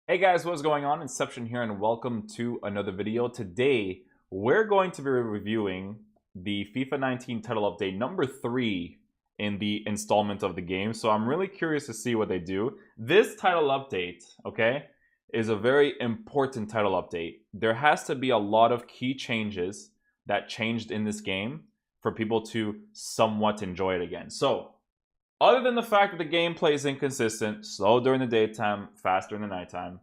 Hey guys, what's going on? Inception here, and welcome to another video. Today, we're going to be reviewing the FIFA 19 title update number 3 in the installment of the game. So I'm really curious to see what they do. This title update, okay, is a very important title update. There has to be a lot of key changes that changed in this game for people to somewhat enjoy it again. So, other than the fact that the gameplay is inconsistent, slow during the daytime, fast during the nighttime,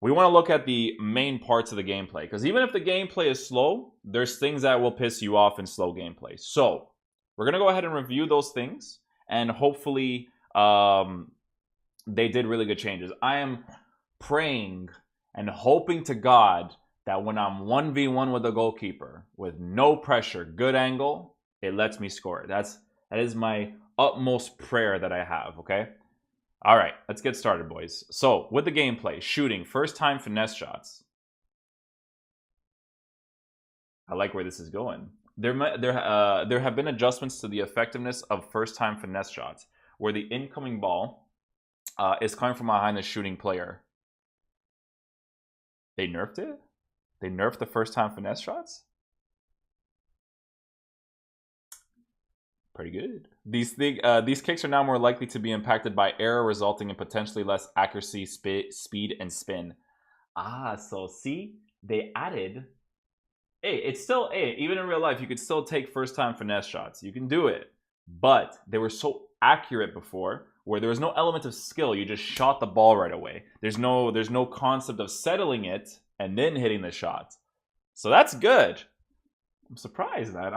we want to look at the main parts of the gameplay. Because even if the gameplay is slow, there's things that will piss you off in slow gameplay. So, we're going to go ahead and review those things. And hopefully, they did really good changes. I am praying and hoping to God that when I'm 1v1 with a goalkeeper, with no pressure, good angle, it lets me score. That is my utmost prayer that I have, okay? All right, let's get started, boys. So, with the gameplay, shooting, first time finesse shots. I like where this is going. There have been adjustments to the effectiveness of first time finesse shots, where the incoming ball is coming from behind the shooting player. They nerfed it? They nerfed the first time finesse shots? Pretty good. These kicks are now more likely to be impacted by error, resulting in potentially less accuracy, speed, and spin. So see, they added. Hey, it's still even in real life, you could still take first-time finesse shots. You can do it, but they were so accurate before, where there was no element of skill. You just shot the ball right away. There's no concept of settling it and then hitting the shot. So that's good. I'm surprised, man.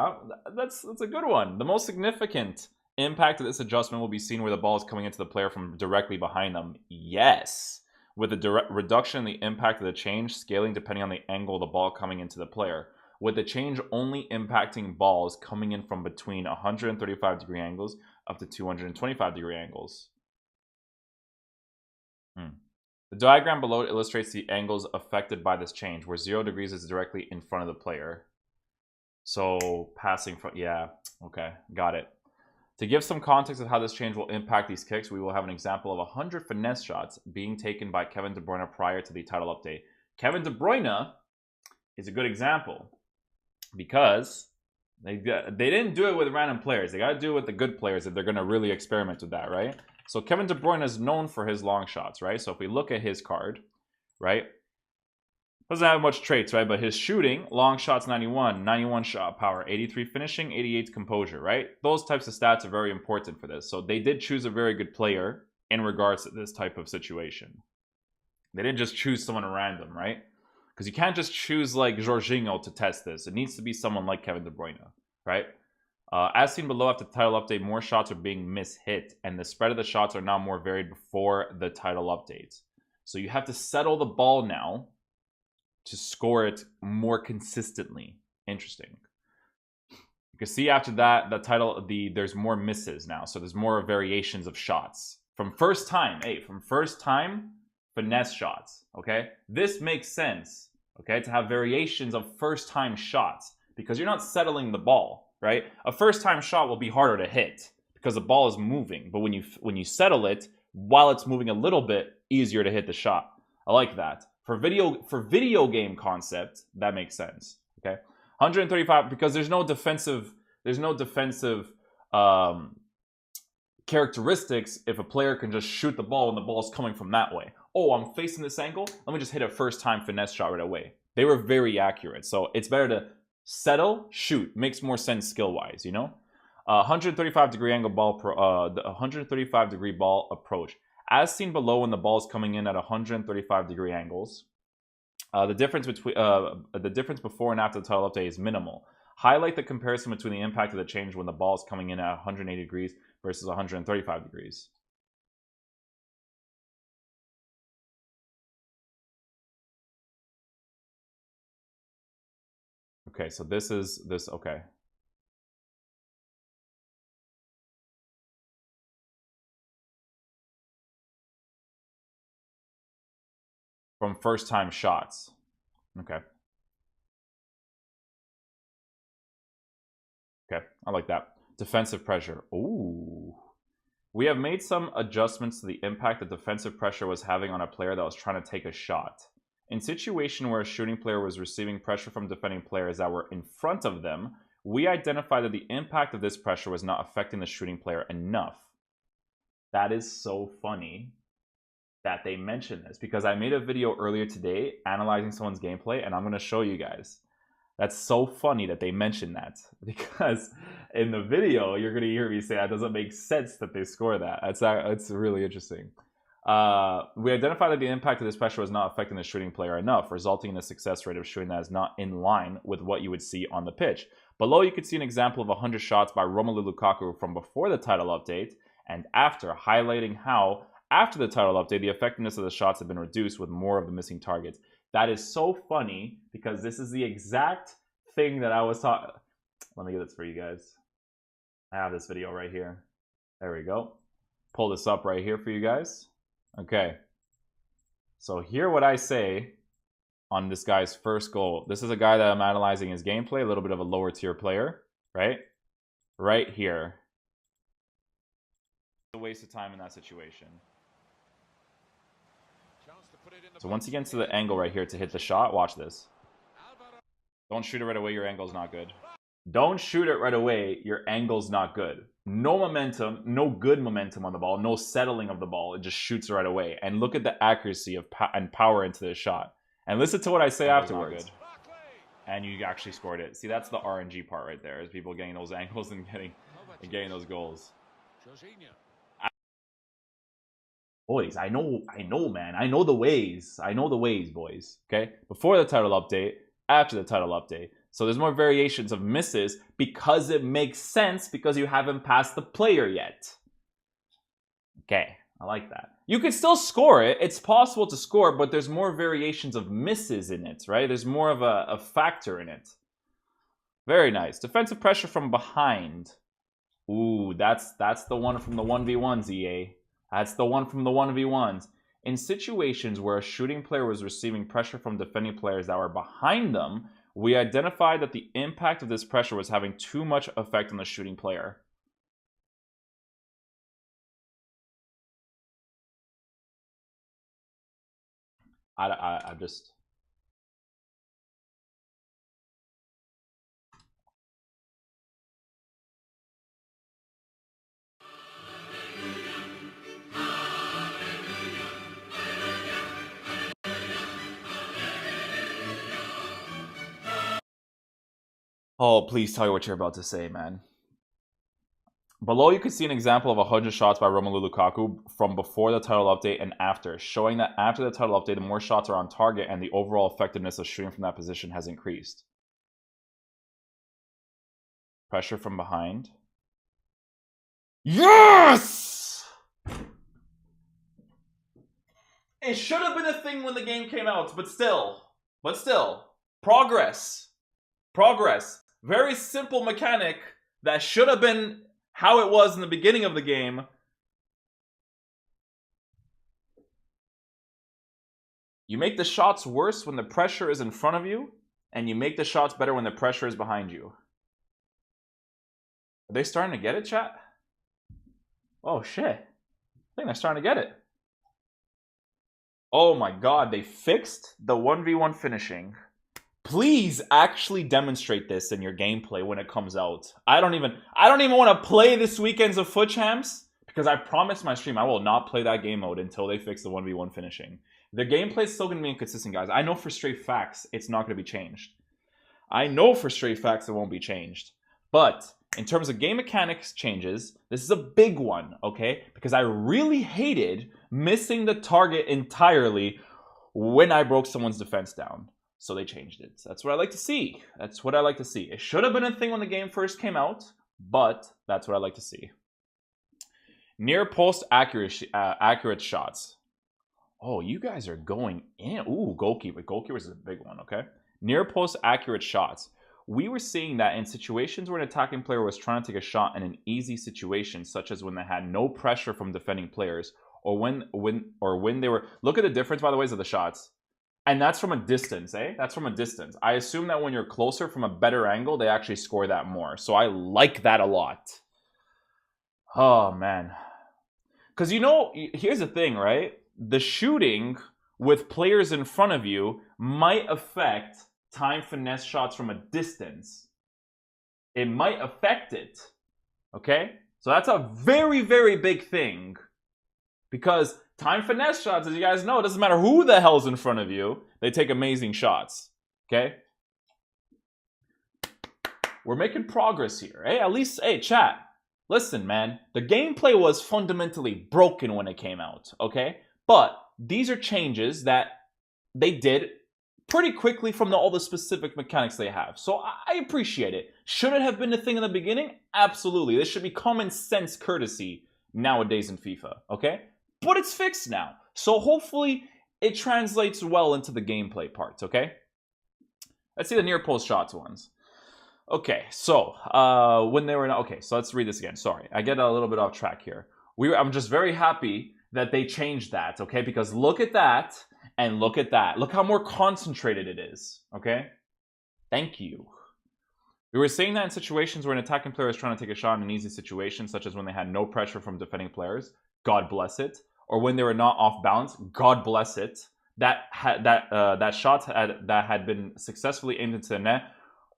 That's a good one. The most significant impact of this adjustment will be seen where the ball is coming into the player from directly behind them. Yes. With the direct reduction in the impact of the change, scaling depending on the angle of the ball coming into the player. With the change only impacting balls coming in from between 135-degree angles up to 225-degree angles. The diagram below illustrates the angles affected by this change, where 0 degrees is directly in front of the player. So passing from, yeah, okay, got it. To give some context of how this change will impact these kicks, we will have an example of 100 finesse shots being taken by Kevin De Bruyne prior to the title update. Kevin De Bruyne is a good example because they didn't do it with random players. They got to do it with the good players if they're going to really experiment with that, right? So Kevin De Bruyne is known for his long shots, right? So if we look at his card, right? Doesn't have much traits, right? But his shooting, long shots 91, 91 shot power, 83 finishing, 88 composure, right? Those types of stats are very important for this. So they did choose a very good player in regards to this type of situation. They didn't just choose someone random, right? Because you can't just choose like Jorginho to test this. It needs to be someone like Kevin De Bruyne, right? As seen below, after the title update, more shots are being mishit, and the spread of the shots are now more varied before the title update. So you have to settle the ball now to score it more consistently. Interesting. You can see after that, the title, there's more misses now. So there's more variations of shots. From first time, finesse shots, okay? This makes sense, okay, to have variations of first time shots because you're not settling the ball, right? A first time shot will be harder to hit because the ball is moving. But when you settle it, while it's moving a little bit, easier to hit the shot. I like that. For video game concept, that makes sense. Okay, 135 because there's no defensive characteristics if a player can just shoot the ball and the ball's coming from that way. Oh, I'm facing this angle. Let me just hit a first time finesse shot right away. They were very accurate, so it's better to settle, shoot. Makes more sense skill wise, you know. 135-degree angle ball the 135-degree ball approach. As seen below, when the ball is coming in at 135-degree angles, the difference before and after the title update is minimal. Highlight the comparison between the impact of the change when the ball is coming in at 180 degrees versus 135 degrees. Okay, so this is this. Okay. From first time shots. Okay. Okay, I like that. Defensive pressure. Ooh. We have made some adjustments to the impact that defensive pressure was having on a player that was trying to take a shot. In situation where a shooting player was receiving pressure from defending players that were in front of them, we identified that the impact of this pressure was not affecting the shooting player enough. That is so funny that they mentioned this, because I made a video earlier today analyzing someone's gameplay, and I'm going to show you guys. That's so funny that they mentioned that, because in the video you're going to hear me say that doesn't make sense that they score that. It's really interesting. We identified that the impact of this pressure was not affecting the shooting player enough, resulting in a success rate of shooting that is not in line with what you would see on the pitch. Below, you could see an example of 100 shots by Romelu Lukaku from before the title update and after, highlighting how, after the title update, the effectiveness of the shots have been reduced with more of the missing targets. That is so funny, because this is the exact thing that I was talking. Let me get this for you guys. I have this video right here. There we go. Pull this up right here for you guys. Okay. So hear what I say on this guy's first goal. This is a guy that I'm analyzing his gameplay, a little bit of a lower tier player, right? Right here. A waste of time in that situation. So once he gets to the angle right here to hit the shot, watch this. Don't shoot it right away, your angle's not good. Don't shoot it right away, your angle's not good. No momentum, no good momentum on the ball, no settling of the ball. It just shoots right away. And look at the accuracy of and power into this shot. And listen to what I say afterwards. And you actually scored it. See, that's the RNG part right there, is people getting those angles and getting those goals. Boys, I know, man. I know the ways. I know the ways, boys. Okay? Before the title update, after the title update. So there's more variations of misses because it makes sense, because you haven't passed the player yet. Okay, I like that. You can still score it. It's possible to score, but there's more variations of misses in it, right? There's more of a factor in it. Very nice. Defensive pressure from behind. Ooh, that's the one from the 1v1s, EA. That's the one from the 1v1s. In situations where a shooting player was receiving pressure from defending players that were behind them, we identified that the impact of this pressure was having too much effect on the shooting player. I just... Oh, please tell me what you're about to say, man. Below, you can see an example of 100 shots by Romelu Lukaku from before the title update and after, showing that after the title update, the more shots are on target and the overall effectiveness of shooting from that position has increased. Pressure from behind. Yes! It should have been a thing when the game came out, but still. Progress. Very simple mechanic that should have been how it was in the beginning of the game. You make the shots worse when the pressure is in front of you, and you make the shots better when the pressure is behind you. Are they starting to get it, chat? Oh, shit. I think they're starting to get it. Oh my god, they fixed the 1v1 finishing. Please actually demonstrate this in your gameplay when it comes out. I don't even want to play this weekend's of Foot Champs, because I promised my stream I will not play that game mode until they fix the 1v1 finishing. The gameplay is still going to be inconsistent, guys. I know for straight facts it's not going to be changed. I know for straight facts it won't be changed. But in terms of game mechanics changes, this is a big one, okay? Because I really hated missing the target entirely when I broke someone's defense down. So they changed it. That's what I like to see. That's what I like to see. It should have been a thing when the game first came out, but that's what I like to see. Near post accurate shots. Oh, you guys are going in. Ooh, goalkeeper. Goalkeeper is a big one, okay? Near post accurate shots. We were seeing that in situations where an attacking player was trying to take a shot in an easy situation, such as when they had no pressure from defending players, or when they were... Look at the difference, by the way, of the shots. And that's from a distance, eh? That's from a distance. I assume that when you're closer from a better angle, they actually score that more. So I like that a lot. Oh, man. Because, you know, here's the thing, right? The shooting with players in front of you might affect time finesse shots from a distance. It might affect it. Okay? So that's a very, very big thing. Because time finesse shots, as you guys know, it doesn't matter who the hell's in front of you. They take amazing shots. Okay? We're making progress here. Hey, at least, hey, chat. Listen, man. The gameplay was fundamentally broken when it came out. Okay? But these are changes that they did pretty quickly from all the specific mechanics they have. So I appreciate it. Should it have been a thing in the beginning? Absolutely. This should be common sense courtesy nowadays in FIFA. Okay? But it's fixed now. So hopefully it translates well into the gameplay parts, okay? Let's see the near post shots ones. Okay, so when they were... Okay, so let's read this again. Sorry, I get a little bit off track here. I'm just very happy that they changed that, okay? Because look at that and look at that. Look how more concentrated it is, okay? Thank you. We were saying that in situations where an attacking player is trying to take a shot in an easy situation, such as when they had no pressure from defending players, God bless it, or when they were not off balance, God bless it, that shots that had been successfully aimed into the net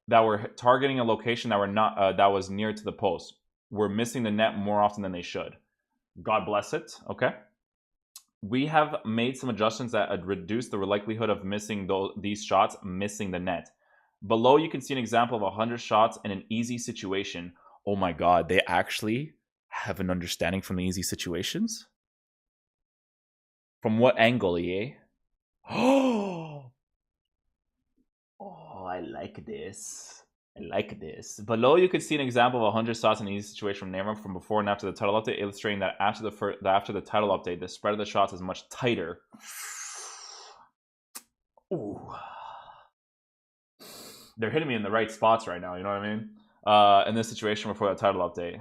that were targeting a location that were not that was near to the post were missing the net more often than they should. God bless it. Okay. We have made some adjustments that reduce the likelihood of missing these shots missing the net. Below, you can see an example of 100 shots in an easy situation. Oh my God, they actually have an understanding from the easy situations? From what angle, EA? Oh, I like this. I like this. Below, you can see an example of 100 shots in an easy situation from Neymar from before and after the title update, illustrating that after the title update, the spread of the shots is much tighter. Ooh. They're hitting me in the right spots right now, you know what I mean? In this situation before the title update.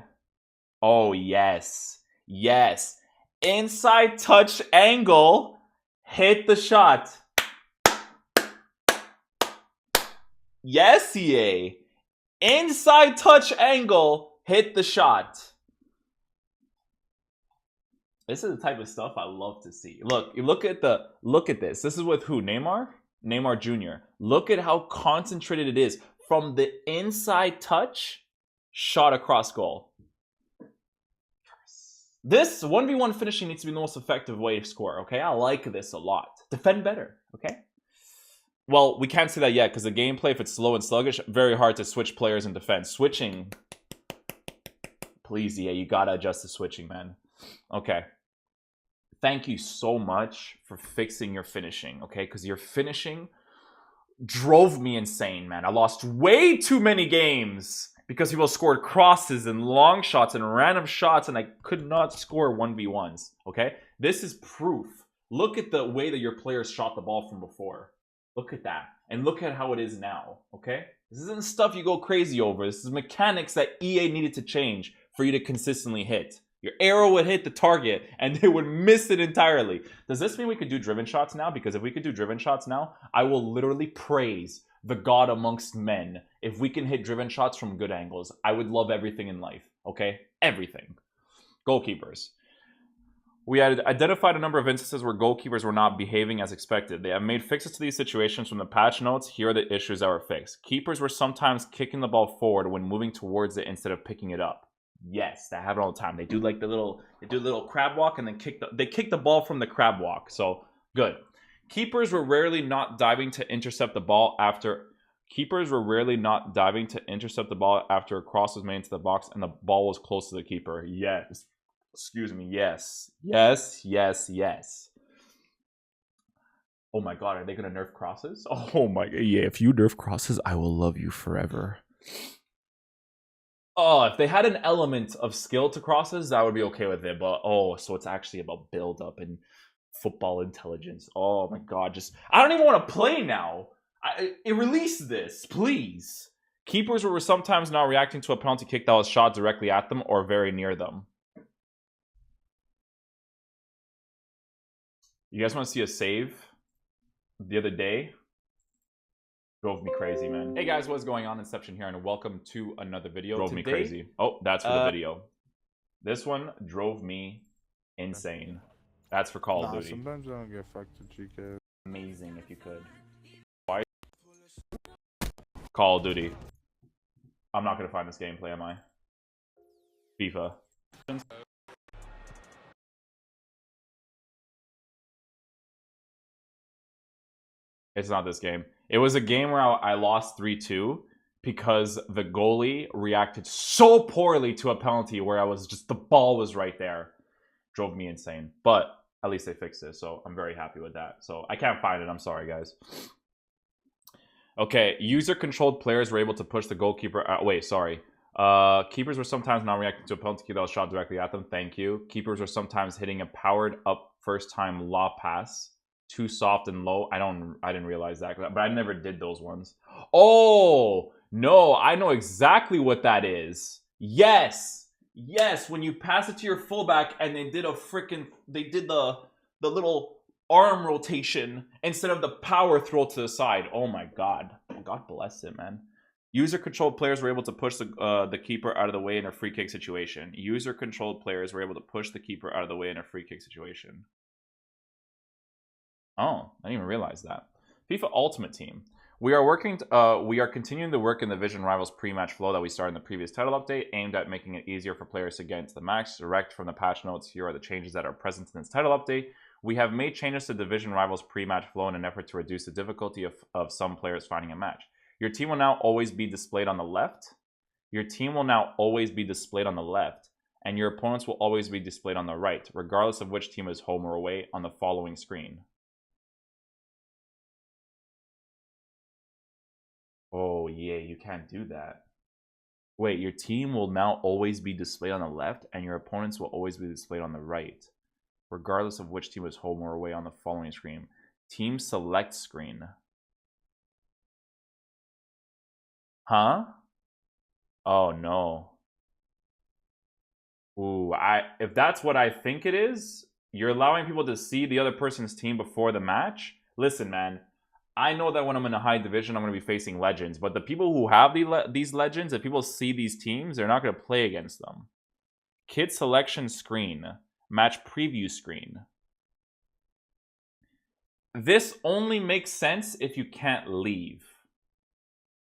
Oh, yes. Yes. Inside touch angle. Hit the shot. Yes, EA. Inside touch angle. Hit the shot. This is the type of stuff I love to see. Look at this. This is with who? Neymar? Neymar Jr. Look at how concentrated it is from the inside touch shot across goal. This 1v1 finishing needs to be the most effective way to score, okay? I like this a lot. Defend better, okay? Well, we can't say that yet because the gameplay, if it's slow and sluggish, very hard to switch players in defense. Switching, please, yeah, you gotta adjust the switching, man. Okay. Thank you so much for fixing your finishing, okay? Because your finishing drove me insane, man. I lost way too many games because people scored crosses and long shots and random shots, and I could not score 1v1s, okay? This is proof. Look at the way that your players shot the ball from before. Look at that. And look at how it is now, okay? This isn't stuff you go crazy over. This is mechanics that EA needed to change for you to consistently hit. Your arrow would hit the target and they would miss it entirely. Does this mean we could do driven shots now? Because if we could do driven shots now, I will literally praise the God amongst men. If we can hit driven shots from good angles, I would love everything in life, okay? Everything. Goalkeepers. We had identified a number of instances where goalkeepers were not behaving as expected. They have made fixes to these situations from the patch notes. Here are the issues that were fixed. Keepers were sometimes kicking the ball forward when moving towards it instead of picking it up. Yes, that happens all the time. They do like the little crab walk and then kick the ball from the crab walk. So good. Keepers were rarely not diving to intercept the ball after a cross was made into the box and the ball was close to the keeper. Yes. Excuse me. Yes. Yes. Yes. Yes. Oh my God. Are they going to nerf crosses? Oh my God. Yeah. If you nerf crosses, I will love you forever. Oh, if they had an element of skill to crosses, that would be okay with it. But so it's actually about build up and football intelligence. Oh my God. I don't even want to play now. Release this, please. Keepers were sometimes not reacting to a penalty kick that was shot directly at them or very near them. You guys want to see a save? The other day drove me crazy, man. Hey guys, what's going on? Inception here, and welcome to another video. Drove me crazy. Oh, that's for the video. This one drove me Insane. That's for Call of Duty. Sometimes I don't get fucked with GK. Amazing if you could. Why? Call of Duty. I'm not gonna find this gameplay, am I? FIFA. It's not this game. It was a game where I lost 3-2 because the goalie reacted so poorly to a penalty where I was just, the ball was right there. Drove me insane. But at least they fixed it, so I'm very happy with that. So I can't find it. I'm sorry, guys. Okay, user-controlled players were able to push the goalkeeper. Wait, sorry. Keepers were sometimes not reacting to a penalty kick that was shot directly at them. Thank you. Keepers were sometimes hitting a powered-up first-time law pass. Too soft and low. I didn't realize that, but I never did those ones. Oh no, I know exactly what that is. Yes, when you pass it to your fullback and they did the little arm rotation instead of the power throw to the side. Oh my god, God bless him, man. User-controlled players were able to push the keeper out of the way in a free kick situation. User-controlled players were able to push the keeper out of the way in a free kick situation. Oh, I didn't even realize that. FIFA Ultimate Team. We are continuing to work in the Vision Rivals pre-match flow that we started in the previous title update, aimed at making it easier for players to get into the match. Direct from the patch notes, here are the changes that are present in this title update. We have made changes to Division Rivals pre-match flow in an effort to reduce the difficulty of some players finding a match. Your team will now always be displayed on the left. Your team will now always be displayed on the left, and your opponents will always be displayed on the right, regardless of which team is home or away on the following screen. Oh, yeah, you can't do that. Wait, your team will now always be displayed on the left, and your opponents will always be displayed on the right, regardless of which team is home or away on the following screen. Team select screen. Huh? Oh, no. Ooh, if that's what I think it is, you're allowing people to see the other person's team before the match? Listen, man. I know that when I'm in a high division, I'm going to be facing legends. But the people who have these legends, if people see these teams, they're not going to play against them. Kid selection screen. Match preview screen. This only makes sense if you can't leave.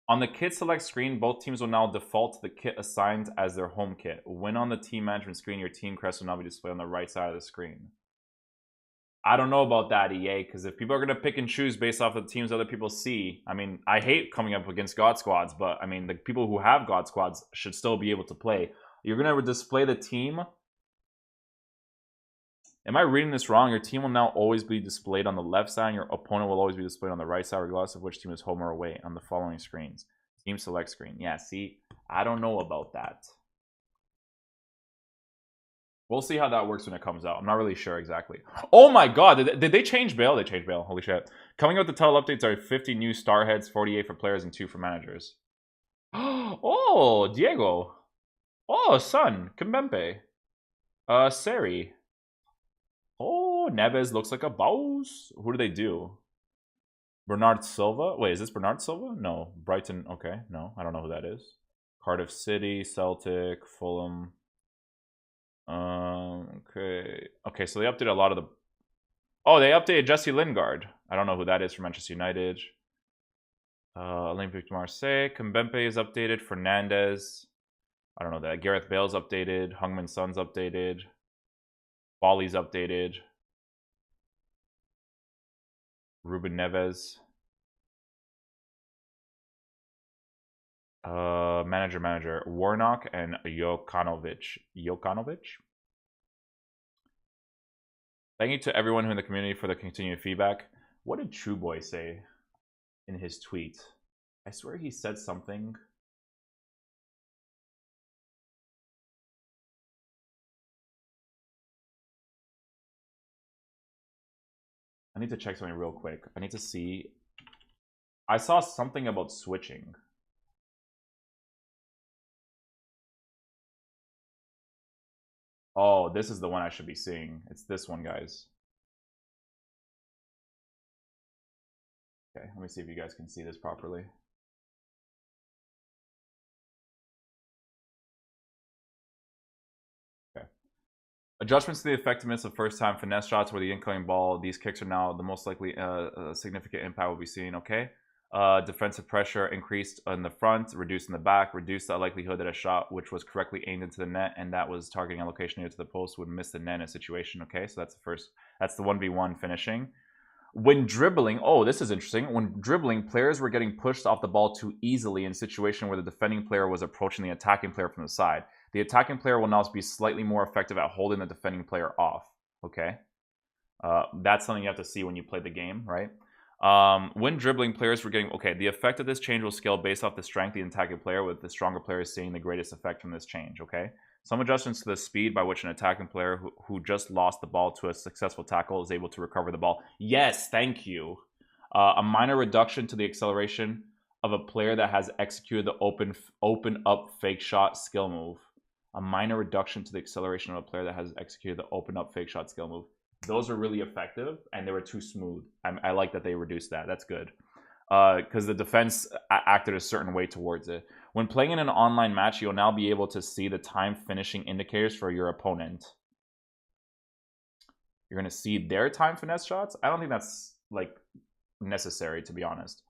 On the kit select screen, both teams will now default to the kit assigned as their home kit. When on the team management screen, your team crest will now be displayed on the right side of the screen. I don't know about that, EA, because if people are going to pick and choose based off of the teams other people see, I mean, I hate coming up against God Squads, but I mean, the people who have God Squads should still be able to play. You're going to display the team. Am I reading this wrong? Your team will now always be displayed on the left side, and your opponent will always be displayed on the right side, regardless of which team is home or away on the following screens. Team select screen. Yeah, see, I don't know about that. We'll see how that works when it comes out. I'm not really sure exactly. Oh my god, did they change bail? They changed bail. Holy shit. Coming out the title updates are 50 new star heads, 48 for players, and 2 for managers. Oh, Diego. Oh, Son. Kimpembe. Seri. Oh, Neves looks like a boss. Who do they do? Bernard Silva? Wait, is this Bernard Silva? No. Brighton. Okay, no. I don't know who that is. Cardiff City, Celtic, Fulham. Okay, so they updated a lot of the... Oh, they updated Jesse Lingard. I don't know who that is for Manchester United. Olympique de Marseille. Kimpembe is updated. Fernandez. I don't know that. Gareth Bale's updated. Heung-min Son's updated. Bali's updated. Ruben Neves. Manager. Warnock and Jokanovic. Thank you to everyone in the community for the continued feedback. What did True Boy say in his tweet? I swear he said something. I need to check something real quick. I need to see. I saw something about switching. Oh, this is the one I should be seeing. It's this one, guys. Okay, let me see if you guys can see this properly. Okay. Adjustments to the effectiveness of first-time finesse shots where the incoming ball, these kicks are now the most likely significant impact will be seen, okay? Defensive pressure increased in the front, reduced in the back, reduced the likelihood that a shot which was correctly aimed into the net and that was targeting a location near to the post would miss the net in a situation, okay? So that's the first, that's the 1v1 finishing. When dribbling, oh, this is interesting. When dribbling, players were getting pushed off the ball too easily in a situation where the defending player was approaching the attacking player from the side. The attacking player will now be slightly more effective at holding the defending player off. Okay, that's something you have to see when you play the game, right? When dribbling, players were getting... Okay, the effect of this change will scale based off the strength of the attacking player, with the stronger players seeing the greatest effect from this change, okay? Some adjustments to the speed by which an attacking player who just lost the ball to a successful tackle is able to recover the ball. Yes, thank you. A minor reduction to the acceleration of a player that has executed the open up fake shot skill move. A minor reduction to the acceleration of a player that has executed the open up fake shot skill move. Those are really effective, and they were too smooth. I like that they reduced that. That's good. Because the defense acted a certain way towards it. When playing in an online match, you'll now be able to see the time finishing indicators for your opponent. You're going to see their time finesse shots? I don't think that's, like, necessary, to be honest.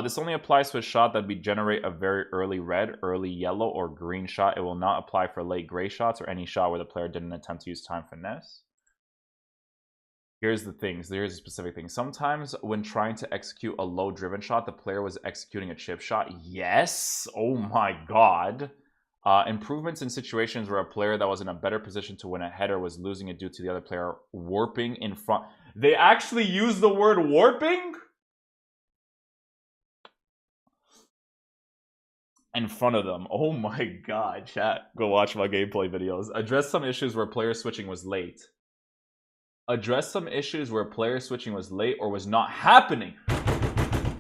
This only applies to a shot that would generate a very early red, early yellow, or green shot. It will not apply for late gray shots or any shot where the player didn't attempt to use time finesse. Here's the things. Here's a specific thing. Sometimes when trying to execute a low-driven shot, the player was executing a chip shot. Yes! Oh my god. Improvements in situations where a player that was in a better position to win a header was losing it due to the other player warping in front. They actually use the word warping? In front of them. Oh my god, chat. Go watch my gameplay videos. Address some issues where player switching was late. Address some issues where player switching was late or was not happening.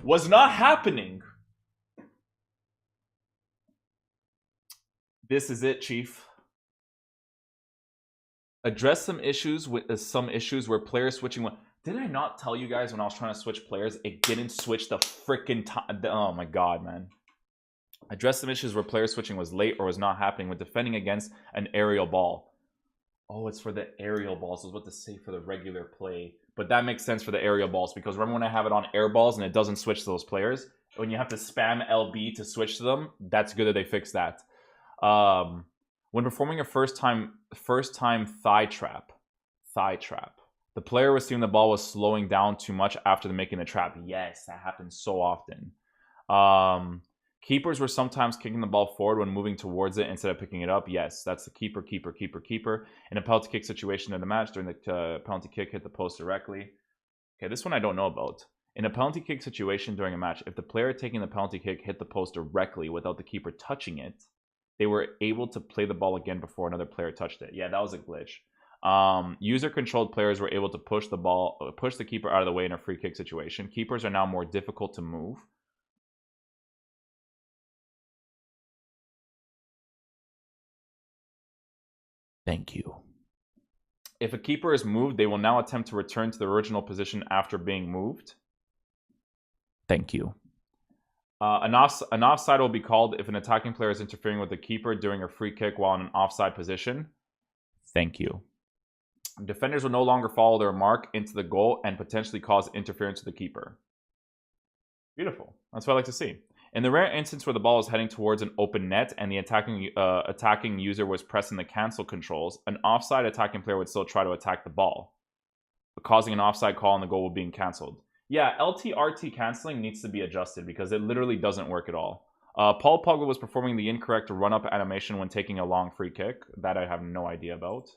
Was not happening. This is it, Chief. Address some issues where player switching was... Did I not tell you guys when I was trying to switch players, it didn't switch the freaking time? Oh my god, man. Address some issues where player switching was late or was not happening when defending against an aerial ball. Oh, it's for the aerial balls. I was about to say for the regular play. But that makes sense for the aerial balls, because remember when I have it on air balls and it doesn't switch to those players? When you have to spam LB to switch to them, that's good that they fixed that. When performing a first time thigh trap, the player was seeing the ball was slowing down too much after making the trap. Yes, that happens so often. Keepers were sometimes kicking the ball forward when moving towards it instead of picking it up. Yes, that's the keeper. In a penalty kick situation in the match, during the penalty kick hit the post directly. Okay, this one I don't know about. In a penalty kick situation during a match, if the player taking the penalty kick hit the post directly without the keeper touching it, they were able to play the ball again before another player touched it. Yeah, that was a glitch. User-controlled players were able to push the keeper out of the way in a free kick situation. Keepers are now more difficult to move. Thank you. If a keeper is moved, they will now attempt to return to the original position after being moved. Thank you. An offside will be called if an attacking player is interfering with the keeper during a free kick while in an offside position. Thank you. Defenders will no longer follow their mark into the goal and potentially cause interference to the keeper. Beautiful. That's what I like to see. In the rare instance where the ball is heading towards an open net and the attacking user was pressing the cancel controls, an offside attacking player would still try to attack the ball, causing an offside call and the goal being cancelled. Yeah, LT-RT canceling needs to be adjusted because it literally doesn't work at all. Paul Pogba was performing the incorrect run-up animation when taking a long free kick. That I have no idea about.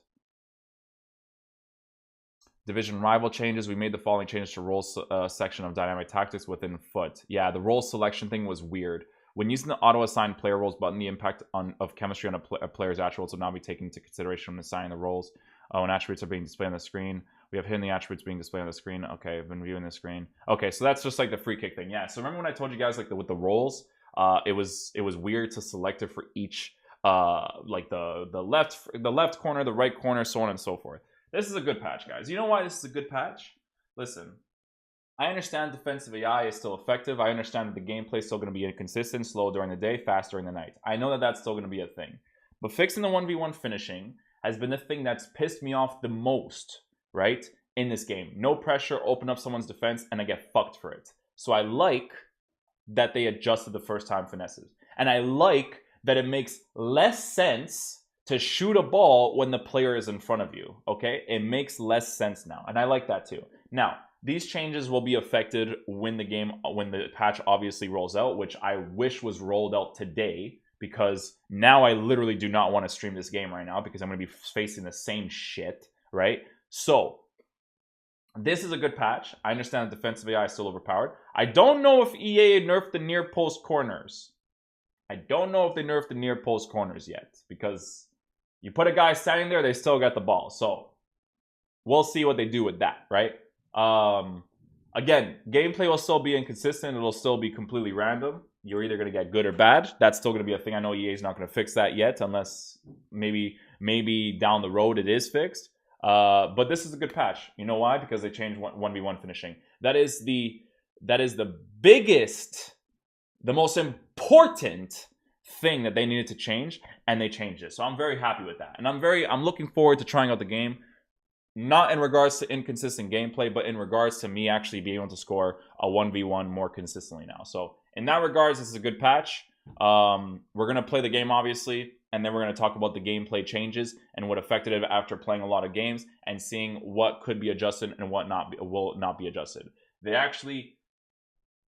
Division rival changes. We made the following changes to roles section of dynamic tactics within foot. Yeah, the role selection thing was weird. When using the auto-assign player roles button, the impact of chemistry on a player's attributes will now be taken into consideration when assigning the roles. When attributes are being displayed on the screen, we have hidden the attributes being displayed on the screen. Okay, I've been viewing the screen. Okay, so that's just like the free kick thing. Yeah, so remember when I told you guys like with the roles, it was weird to select it for each like the left corner, the right corner, so on and so forth. This is a good patch, guys. You know why this is a good patch? Listen, I understand defensive AI is still effective. I understand that the gameplay is still going to be inconsistent, slow during the day, fast during the night. I know that that's still going to be a thing. But fixing the 1v1 finishing, has been the thing that's pissed me off the most, right, in this game. No pressure, open up someone's defense, and I get fucked for it. So I like that they adjusted the first time finesses. And I like that it makes less sense to shoot a ball when the player is in front of you, okay? It makes less sense now, and I like that too. Now, these changes will be affected when the patch obviously rolls out, which I wish was rolled out today, because now I literally do not want to stream this game right now because I'm going to be facing the same shit, right? So, this is a good patch. I understand the defensive AI is still overpowered. I don't know if EA nerfed the near post corners. I don't know if they nerfed the near post corners yet, because you put a guy standing there, they still got the ball. So we'll see what they do with that, right? Again, gameplay will still be inconsistent. It'll still be completely random. You're either going to get good or bad. That's still going to be a thing. I know EA is not going to fix that yet, unless maybe down the road it is fixed. But this is a good patch. You know why? Because they changed 1v1 finishing. That is the biggest, the most important thing that they needed to change, and they changed it. So I'm very happy with that. And I'm looking forward to trying out the game. Not in regards to inconsistent gameplay, but in regards to me actually being able to score a 1v1 more consistently now. So in that regards, this is a good patch. We're going to play the game, obviously, and then we're going to talk about the gameplay changes and what affected it after playing a lot of games and seeing what could be adjusted and what will not be adjusted. They actually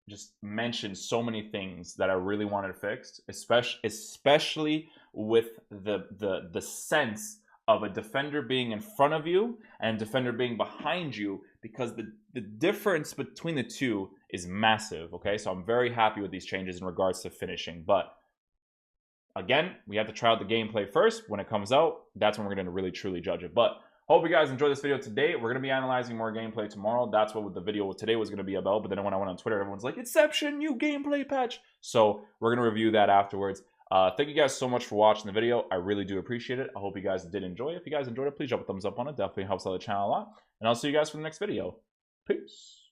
just mentioned so many things that I really wanted fixed, especially with the sense of a defender being in front of you and a defender being behind you, because the difference between the two is massive, okay? So I'm very happy with these changes in regards to finishing. But again, we have to try out the gameplay first. When it comes out, that's when we're going to really truly judge it. But hope you guys enjoyed this video today. We're going to be analyzing more gameplay tomorrow. That's what the video today was going to be about. But then when I went on Twitter, everyone's like, Inception, new gameplay patch. So we're going to review that afterwards. Thank you guys so much for watching the video. I really do appreciate it. I hope you guys did enjoy it. If you guys enjoyed it, please drop a thumbs up on it. Definitely helps out the channel a lot. And I'll see you guys for the next video. Peace.